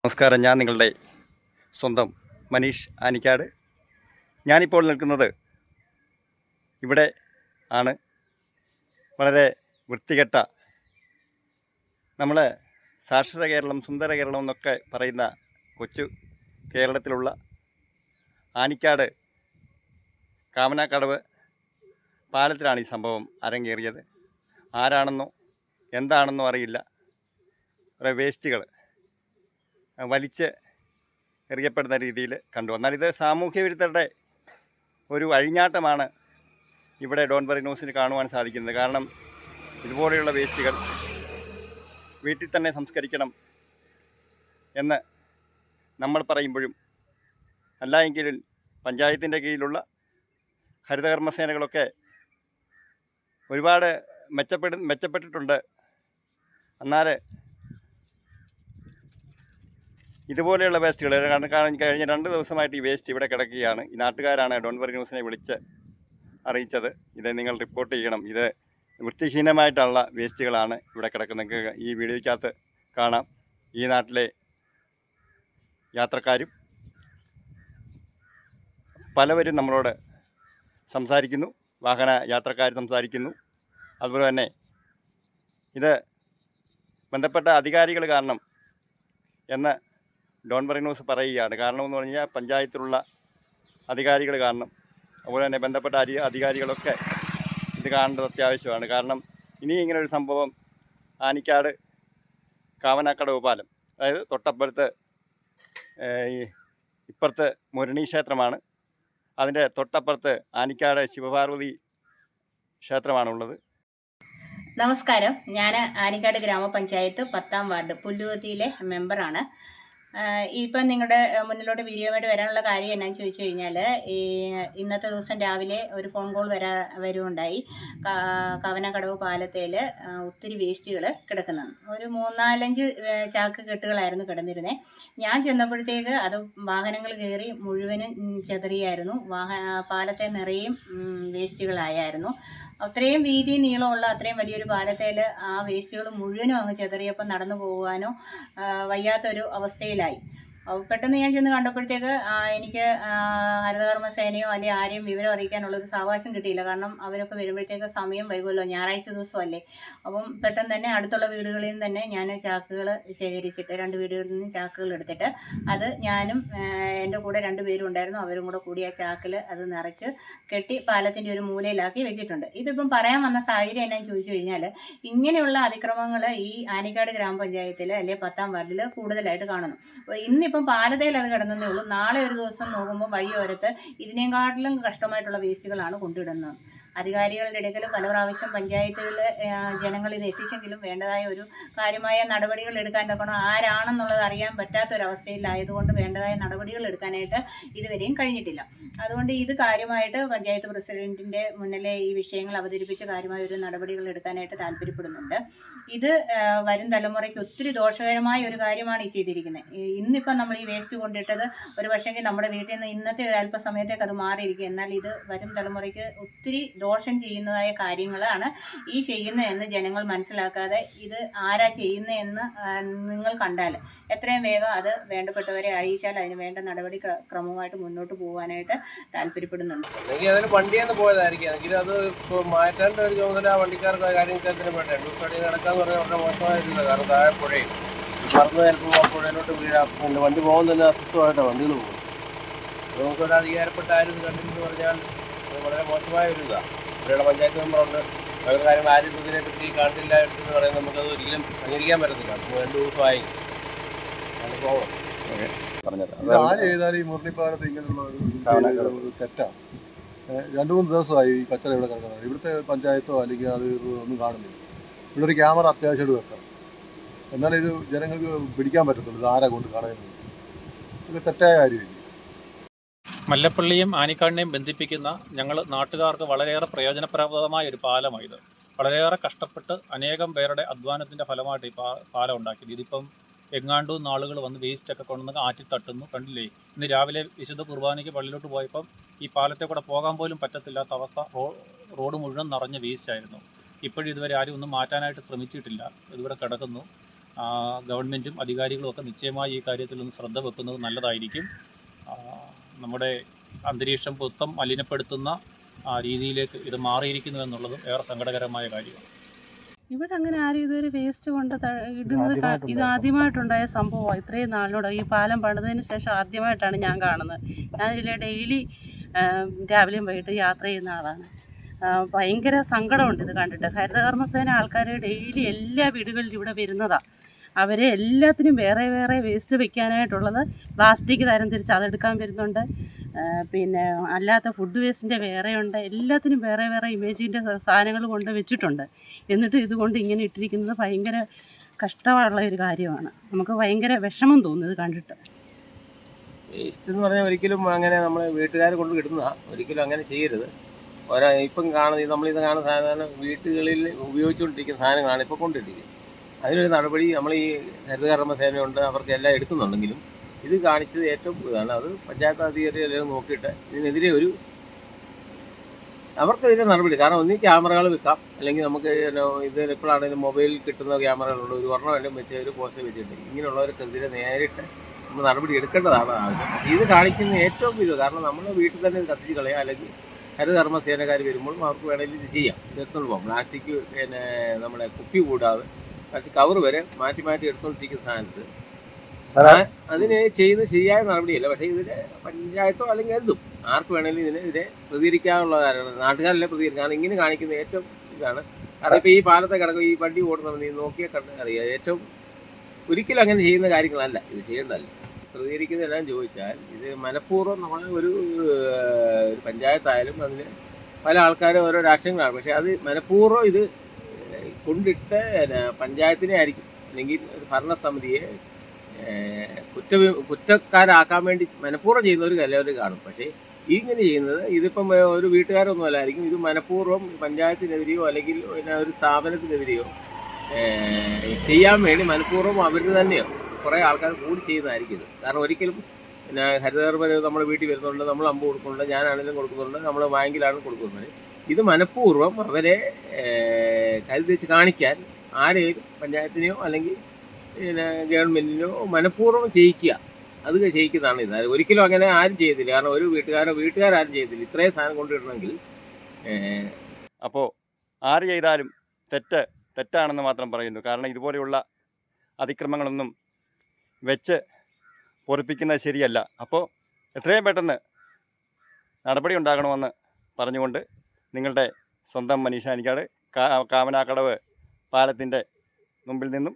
നമസ്കാരം. ഞാൻ നിങ്ങളുടെ സ്വന്തം മനീഷ് ആനിക്കാട്. ഞാനിപ്പോൾ നിൽക്കുന്നത് ഇവിടെ ആണ്. വളരെ വൃത്തികെട്ട, നമ്മൾ സാക്ഷര കേരളം, സുന്ദര കേരളം എന്നൊക്കെ പറയുന്ന കൊച്ചു കേരളത്തിലുള്ള ആനിക്കാട് കാമനാക്കടവ് പാലത്തിലാണ് ഈ സംഭവം അരങ്ങേറിയത്. ആരാണെന്നോ എന്താണെന്നോ അറിയില്ല. കുറേ വേസ്റ്റുകൾ വലിച്ച് എറിയപ്പെടുന്ന രീതിയിൽ കണ്ടു. എന്നാൽ ഇത് സാമൂഹ്യ വിരുദ്ധരുടെ ഒരു അഴിഞ്ഞാട്ടമാണ് ഇവിടെ ഡോൺബറി ന്യൂസിന് കാണുവാൻ സാധിക്കുന്നത്. കാരണം ഇതുപോലെയുള്ള വേസ്റ്റുകൾ വീട്ടിൽ തന്നെ സംസ്കരിക്കണം എന്ന് നമ്മൾ പറയുമ്പോഴും, അല്ല എങ്കിലും പഞ്ചായത്തിൻ്റെ കീഴിലുള്ള ഹരിതകർമ്മസേനകളൊക്കെ ഒരുപാട് മെച്ചപ്പെട്ടിട്ടുണ്ട്. എന്നാൽ ഇതുപോലെയുള്ള വേസ്റ്റുകൾ കഴിഞ്ഞ 2 ദിവസമായിട്ട് ഈ വേസ്റ്റ് ഇവിടെ കിടക്കുകയാണ്. ഈ നാട്ടുകാരാണ് ഡോൺബറി ന്യൂസിനെ വിളിച്ച് അറിയിച്ചത്. ഇത് നിങ്ങൾ റിപ്പോർട്ട് ചെയ്യണം, ഇത് വൃത്തിഹീനമായിട്ടുള്ള വേസ്റ്റുകളാണ് ഇവിടെ കിടക്കുന്നത്. ഈ വീഡിയോയ്ക്കകത്ത് കാണാം. ഈ നാട്ടിലെ യാത്രക്കാരും പലവരും നമ്മളോട് സംസാരിക്കുന്നു, വാഹന യാത്രക്കാർ സംസാരിക്കുന്നു. അതുപോലെ തന്നെ ഇത് ബന്ധപ്പെട്ട അധികാരികൾ കാരണം എന്ന് ഡോൺബറി ന്യൂസ് പറയുകയാണ്. കാരണമെന്ന് പറഞ്ഞു കഴിഞ്ഞാൽ പഞ്ചായത്തിലുള്ള അധികാരികൾ കാരണം, അതുപോലെ തന്നെ ബന്ധപ്പെട്ട അധികാരികളൊക്കെ ഇത് കാണേണ്ടത് അത്യാവശ്യമാണ്. കാരണം ഇനി ഇങ്ങനൊരു സംഭവം ആനിക്കാട് കാമനാക്കടവ് പാലം, അതായത് തൊട്ടപ്പുറത്ത് ഇപ്പുറത്ത് മുരണി ക്ഷേത്രമാണ്, അതിൻ്റെ തൊട്ടപ്പുറത്ത് ആനിക്കാട് ശിവപാർവതി ക്ഷേത്രമാണുള്ളത്. നമസ്കാരം. ഞാൻ ആനിക്കാട് ഗ്രാമപഞ്ചായത്ത് 10ാം വാർഡ് പുല്ലുകുത്തിയിലെ മെമ്പറാണ്. ഇപ്പം നിങ്ങളുടെ മുന്നിലോട്ട് വീഡിയോയുമായിട്ട് വരാനുള്ള കാര്യം എന്നാന്ന് ചോദിച്ചു കഴിഞ്ഞാൽ, ഇന്നത്തെ ദിവസം രാവിലെ ഒരു ഫോൺ കോൾ വരുമുണ്ടായി. കവനക്കടവ് പാലത്തേൽ ഒത്തിരി വേസ്റ്റുകൾ കിടക്കുന്നത്, ഒരു 3-4 ചാക്ക് കെട്ടുകളായിരുന്നു കിടന്നിരുന്നത്. ഞാൻ ചെന്നപ്പോഴത്തേക്ക് അത് വാഹനങ്ങൾ കയറി മുഴുവനും ചെതറിയായിരുന്നു. പാലത്തെ നിറയും വേസ്റ്റുകളായിരുന്നു. അത്രയും വീതി നീളമുള്ള അത്രയും വലിയൊരു പാലത്തേൽ ആ വേസ്റ്റുകൾ മുഴുവനും അങ്ങ് ചെതറിയപ്പോൾ നടന്നു പോകുവാനോ വയ്യാത്തൊരു അവസ്ഥയിലായി. പെട്ടെന്ന് ഞാൻ ചെന്ന് കണ്ടപ്പോഴത്തേക്ക് എനിക്ക് ഹരിതകർമ്മസേനയോ അല്ലെങ്കിൽ ആരെയും വിവരം അറിയിക്കാനുള്ളൊരു സാവകാശം കിട്ടിയില്ല. കാരണം അവരൊക്കെ വരുമ്പോഴത്തേക്ക് സമയം വൈകുമല്ലോ, ഞായറാഴ്ച ദിവസമല്ലേ. അപ്പം പെട്ടെന്ന് തന്നെ അടുത്തുള്ള വീടുകളിൽ നിന്ന് തന്നെ ഞാൻ ചാക്കുകൾ ശേഖരിച്ചിട്ട്, 2 വീടുകളിൽ നിന്ന് ചാക്കുകൾ എടുത്തിട്ട് അത് ഞാനും എൻ്റെ കൂടെ 2 പേരും ഉണ്ടായിരുന്നു, അവരും കൂടി ആ ചാക്കിൽ അത് നിറച്ച് കെട്ടി പാലത്തിൻ്റെ ഒരു മൂലയിലാക്കി വെച്ചിട്ടുണ്ട്. ഇതിപ്പം പറയാൻ വന്ന സാഹചര്യം എന്നാന്ന് ചോദിച്ചു കഴിഞ്ഞാൽ, ഇങ്ങനെയുള്ള അതിക്രമങ്ങൾ ഈ ആനിക്കാട് ഗ്രാമപഞ്ചായത്തിൽ അല്ലെങ്കിൽ 10ാം വാർഡിൽ കൂടുതലായിട്ട് കാണുന്നു. ഇന്നിപ്പം പാലതയിൽ അത് കിടന്നതേ ഉള്ളൂ. നാളെ ഒരു ദിവസം നോക്കുമ്പോൾ വഴിയോരത്ത് ഇതിനേക്കാട്ടിലും കഷ്ടമായിട്ടുള്ള വേസ്റ്റുകളാണ് കൊണ്ടിടുന്നത്. അധികാരികളുടെ ഇടയ്ക്കൽ പല പ്രാവശ്യം പഞ്ചായത്തുകളിൽ ജനങ്ങൾ ഇത് എത്തിച്ചെങ്കിലും വേണ്ടതായ ഒരു കാര്യമായ നടപടികൾ എടുക്കാൻ തക്കണം ആരാണെന്നുള്ളത് അറിയാൻ പറ്റാത്തൊരവസ്ഥയിലായതുകൊണ്ട് വേണ്ടതായ നടപടികൾ എടുക്കാനായിട്ട് ഇതുവരെയും കഴിഞ്ഞിട്ടില്ല. അതുകൊണ്ട് ഇത് കാര്യമായിട്ട് പഞ്ചായത്ത് പ്രസിഡന്റിൻ്റെ മുന്നിലെ ഈ വിഷയങ്ങൾ അവതരിപ്പിച്ച് കാര്യമായ ഒരു നടപടികൾ എടുക്കാനായിട്ട് താല്പര്യപ്പെടുന്നുണ്ട്. ഇത് വരും തലമുറയ്ക്ക് ഒത്തിരി ദോഷകരമായ ഒരു കാര്യമാണ് ഈ ചെയ്തിരിക്കുന്നത്. ഇന്നിപ്പം നമ്മൾ ഈ വേസ്റ്റ് കൊണ്ടിട്ടത് ഒരു പക്ഷേങ്കിൽ നമ്മുടെ വീട്ടിൽ നിന്ന് ഇന്നത്തെ അല്പസമയത്തേക്ക് അത് മാറിയിരിക്കും. എന്നാൽ ഇത് വരും തലമുറയ്ക്ക് ഒത്തിരി ദോഷം ചെയ്യുന്നതായ കാര്യങ്ങളാണ് ഈ ചെയ്യുന്നതെന്ന് ജനങ്ങൾ മനസ്സിലാക്കാതെ, ഇത് ആരാ ചെയ്യുന്നതെന്ന് നിങ്ങൾ കണ്ടാൽ എത്രയും വേഗം അത് വേണ്ടപ്പെട്ടവരെ അറിയിച്ചാൽ അതിന് വേണ്ട നടപടി ക്രമമായിട്ട് മുന്നോട്ട് പോകാനായിട്ട് താല്പര്യപ്പെടുന്നുണ്ട്. അതിന് വണ്ടിയെന്ന് പോയതായിരിക്കും, എങ്കിലും അത് മാറ്റേണ്ട ഒരു ചുമതല വണ്ടിക്കാർക്ക് കാര്യത്തിന് വേണ്ട. 2 ദിവസം നടക്കാന്ന് പറഞ്ഞാൽ വളരെ മോശമായിരുന്നില്ല. കാരണം താഴെ പുഴയും പറന്ന് ചിലപ്പോൾ ആ പുഴയിലോട്ട് വീഴാം. പിന്നെ വണ്ടി പോകാൻ തന്നെ അസ്വസ്ഥമായിട്ടാണ് വണ്ടികൾ പോകും. നമുക്കൊരു അധികാരപ്പെട്ട ആരും കണ്ടില്ലെന്ന് പറഞ്ഞാൽ വളരെ മോശമായ ഒരു ഇതാണ്. ഇവിടെയുള്ള പഞ്ചായത്ത് മെമ്പറുണ്ട്, അവരുടെ കാര്യങ്ങൾ ആരും ഇതിനെ പറ്റി കണ്ടില്ല എന്ന് പറയുന്നത് നമുക്കത് ഒരിക്കലും അംഗീകരിക്കാൻ പറ്റത്തില്ല. 2 ദിവസമായി ആര് ചെയ്താലും ഈ മുരളിപ്പാലത്ത് ഇങ്ങനെയുള്ള തെറ്റാണ്. 2-3 ദിവസമായി ഈ കച്ചറ ഇവിടെ കിടക്കുന്നത്. ഇവിടുത്തെ പഞ്ചായത്തോ അല്ലെങ്കിൽ അത് ഒന്നും കാണുന്നില്ല. ഇവിടെ ഒരു ക്യാമറ അത്യാവശ്യമായിട്ട് വെക്കണം, എന്നാലും ഇത് ജനങ്ങൾക്ക് പിടിക്കാൻ പറ്റത്തുള്ളൂ. ഇത് ആരാ കൊണ്ട് കളയുന്നത്? ഇത് തെറ്റായ കാര്യമില്ല. മല്ലപ്പള്ളിയും ആനിക്കാടിനെയും ബന്ധിപ്പിക്കുന്ന ഞങ്ങൾ നാട്ടുകാർക്ക് വളരെയേറെ പ്രയോജനപ്രദമായ ഒരു പാലമായത്. വളരെയേറെ കഷ്ടപ്പെട്ട് അനേകം പേരുടെ അധ്വാനത്തിൻ്റെ ഫലമായിട്ട് ഈ പാലം ഉണ്ടാക്കിയത്. ഇതിപ്പം എങ്ങാണ്ടും ആളുകൾ വന്ന് വേസ്റ്റൊക്കെ കൊണ്ടുവന്ന് ആറ്റി തട്ടുന്നു. കണ്ടില്ലേ, ഇന്ന് രാവിലെ വിശുദ്ധ കുർബാനയ്ക്ക് പള്ളിയിലോട്ട് പോയപ്പം ഈ പാലത്തെ കൂടെ പോകാൻ പോലും പറ്റത്തില്ലാത്ത അവസ്ഥ. റോഡ് മുഴുവൻ നിറഞ്ഞ വേസ്റ്റായിരുന്നു. ഇപ്പോഴും ഇതുവരെ ആരും ഒന്നും മാറ്റാനായിട്ട് ശ്രമിച്ചിട്ടില്ല. ഇതിവിടെ കിടക്കുന്നു. ഗവൺമെൻറ്റും അധികാരികളും ഒക്കെ നിശ്ചയമായി ഈ കാര്യത്തിൽ ഒന്ന് ശ്രദ്ധ വെക്കുന്നത് നല്ലതായിരിക്കും. നമ്മുടെ അന്തരീക്ഷം മൊത്തം മലിനപ്പെടുത്തുന്ന രീതിയിലേക്ക് ഇത് മാറിയിരിക്കുന്നു എന്നുള്ളതും ഏറെ സങ്കടകരമായ കാര്യമാണ്. ഇവിടെ അങ്ങനെ ആരും ഇതുവരെ വേസ്റ്റ് കൊണ്ട് ഇടുന്നത് ഇത് ആദ്യമായിട്ടുണ്ടായ സംഭവമാണ്. ഇത്രയും നാളിനോട് ഈ പാലം പണിതതിന് ശേഷം ആദ്യമായിട്ടാണ് ഞാൻ കാണുന്നത്. ഞാൻ ഇതിലെ ഡെയിലി രാവിലെയും വൈകിട്ട് യാത്ര ചെയ്യുന്ന ആളാണ്. ഭയങ്കര സങ്കടമുണ്ട് ഇത് കണ്ടിട്ട്. ഹരിതകർമ്മസേന ആൾക്കാർ ഡെയിലി എല്ലാ വീടുകളിലും ഇവിടെ വരുന്നതാണ്. അവരെ എല്ലാത്തിനും വേറെ വേറെ വേസ്റ്റ് വെക്കാനായിട്ടുള്ളത് പ്ലാസ്റ്റിക് തരംതിരിച്ച് അതെടുക്കാൻ വരുന്നുണ്ട്. പിന്നെ അല്ലാത്ത ഫുഡ് വേസ്റ്റിൻ്റെ വേറെയുണ്ട്. എല്ലാത്തിനും വേറെ വേറെ ഇമേജിൻ്റെ സാധനങ്ങൾ കൊണ്ട് വെച്ചിട്ടുണ്ട്. എന്നിട്ട് ഇതുകൊണ്ട് ഇങ്ങനെ ഇട്ടിരിക്കുന്നത് ഭയങ്കര കഷ്ടമുള്ള ഒരു കാര്യമാണ്. നമുക്ക് ഭയങ്കര വിഷമം തോന്നുന്നു ഇത് കണ്ടിട്ട്. വേസ്റ്റ് എന്ന് പറഞ്ഞാൽ ഒരിക്കലും അങ്ങനെ നമ്മൾ വീട്ടുകാർ കൊണ്ട് കിട്ടുന്നതാണ്. ഒരിക്കലും അങ്ങനെ ചെയ്യരുത്. ഇപ്പം കാണുന്നത് നമ്മളിത് കാണുന്ന സാധാരണ വീട്ടുകളിൽ ഉപയോഗിച്ചുകൊണ്ടിരിക്കുന്ന സാധനങ്ങളാണ് ഇപ്പോൾ കൊണ്ടിരിക്കുന്നത്. അതിനൊരു നടപടി നമ്മൾ ഈ ഹരിതകർമ്മസേനയുണ്ട്, അവർക്ക് എല്ലാം എടുക്കുന്നുണ്ടെങ്കിലും ഇത് കാണിച്ചത് ഏറ്റവും ഇതാണ്. അത് പഞ്ചായത്ത് അധികാരികളെല്ലാം നോക്കിയിട്ട് ഇതിനെതിരെ അവർക്കെതിരെ നടപടി. കാരണം ഒന്നീ ക്യാമറകൾ വെക്കാം, അല്ലെങ്കിൽ നമുക്ക് ഇത് എപ്പോഴാണെങ്കിലും മൊബൈലിൽ കിട്ടുന്ന ക്യാമറകളുണ്ട്, ഒരു വർണ്ണമെല്ലാം വെച്ച് ഒരു പോസ്റ്റ് വെച്ചിട്ട് ഇങ്ങനെയുള്ളവർക്കെതിരെ നേരിട്ട് നമ്മൾ നടപടി എടുക്കേണ്ടതാണ് ആവശ്യം. ഇത് കാണിക്കുന്ന ഏറ്റവും ഇത് കാരണം നമ്മുടെ വീട്ടിൽ തന്നെ ഇത് കത്തിച്ച് കളയാം, അല്ലെങ്കിൽ ഹരിതകർമ്മസേനക്കാർ വരുമ്പോഴും അവർക്ക് വേണമെങ്കിൽ ഇത് ചെയ്യാം. എടുത്തുകൊണ്ട് പോകാം. പ്ലാസ്റ്റിക് പിന്നെ നമ്മുടെ കുപ്പി കൂടാതെ കുറച്ച് കവർ വരെ മാറ്റി മാറ്റി എടുത്തുകൊണ്ടിരിക്കുന്ന സ്ഥാനത്ത് അതിന് ചെയ്യുന്ന ശരിയായ നടപടിയല്ല. പക്ഷേ ഇതിന് പഞ്ചായത്തോ അല്ലെങ്കിൽ എന്തും ആർക്ക് വേണമെങ്കിലും ഇതിനെതിരെ പ്രതികരിക്കാനുള്ള കാര്യമാണ്. നാട്ടുകാരെല്ലാം പ്രതികരിക്കും. കാരണം ഇങ്ങനെ കാണിക്കുന്ന ഏറ്റവും ഇതാണ്. കാരണം ഇപ്പോൾ ഈ പാലത്തെ കിടക്കും ഈ വണ്ടി ഓടുന്നത് നീ നോക്കിയാൽ അറിയാം. ഏറ്റവും ഒരിക്കലും അങ്ങനെ ചെയ്യുന്ന കാര്യങ്ങളല്ല, ഇത് ചെയ്യേണ്ടതല്ല. പ്രതികരിക്കുന്നതെല്ലാം ചോദിച്ചാൽ ഇത് മനഃപൂർവ്വം നമ്മൾ ഒരു പഞ്ചായത്തായാലും അതിന് പല ആൾക്കാരും ഓരോ രാഷ്ട്രീയങ്ങളാണ്. പക്ഷേ അത് മനഃപൂർവ്വം ഇത് കൊണ്ടിട്ട് പഞ്ചായത്തിനെ ആയിരിക്കും അല്ലെങ്കിൽ ഒരു ഭരണസമിതിയെ കുറ്റക്കാരാക്കാൻ വേണ്ടി മനഃപൂർവ്വം ചെയ്യുന്നവർ എല്ലാവരും കാണും. പക്ഷേ ഇങ്ങനെ ചെയ്യുന്നത് ഇതിപ്പം ഒരു വീട്ടുകാരൊന്നും അല്ലായിരിക്കും. ഇത് മനഃപൂർവ്വം പഞ്ചായത്തിനെതിരെയോ അല്ലെങ്കിൽ ഒരു സ്ഥാപനത്തിനെതിരെയോ ചെയ്യാൻ വേണ്ടി മനഃപൂർവ്വം അവർ തന്നെയോ കുറേ ആൾക്കാർ കൂടി ചെയ്യുന്നതായിരിക്കും ഇത്. കാരണം ഒരിക്കലും ഹരിതകർമ്മ നമ്മുടെ വീട്ടിൽ വരുന്നുണ്ട്, നമ്മൾ അമ്പ് കൊടുക്കുന്നുണ്ട്, ഞാനാണെങ്കിലും കൊടുക്കുന്നുണ്ട്, നമ്മൾ ബാങ്കിലാണ് കൊടുക്കുന്നത്. ഇത് മനഃപൂർവ്വം അവരെ കരുതിച്ച് കാണിക്കാൻ ആരെയും പഞ്ചായത്തിനെയോ അല്ലെങ്കിൽ ഗവൺമെൻറ്റിനോ മനഃപൂർവ്വം ചെയ്യിക്കുക, അത് ചെയ്യിക്കുന്നതാണ് ഇത്. ഒരിക്കലും അങ്ങനെ ആരും ചെയ്തില്ല. കാരണം ഒരു വീട്ടുകാരും ചെയ്തില്ല. ഇത്രയും സാധനം കൊണ്ടുവരണമെങ്കിൽ. അപ്പോൾ ആര് ചെയ്താലും തെറ്റാണെന്ന് മാത്രം പറയുന്നു. കാരണം ഇതുപോലെയുള്ള അതിക്രമങ്ങളൊന്നും വെച്ച് പൊറിപ്പിക്കുന്നത് ശരിയല്ല. അപ്പോൾ എത്രയും പെട്ടെന്ന് നടപടി ഉണ്ടാകണമെന്ന് പറഞ്ഞുകൊണ്ട് നിങ്ങളുടെ സ്വന്തം മനീഷ അനിക്കാട്, കാമനാക്കടവ് പാലത്തിൻ്റെ മുമ്പിൽ നിന്നും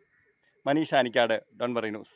Manisha Anicad, Don bury news.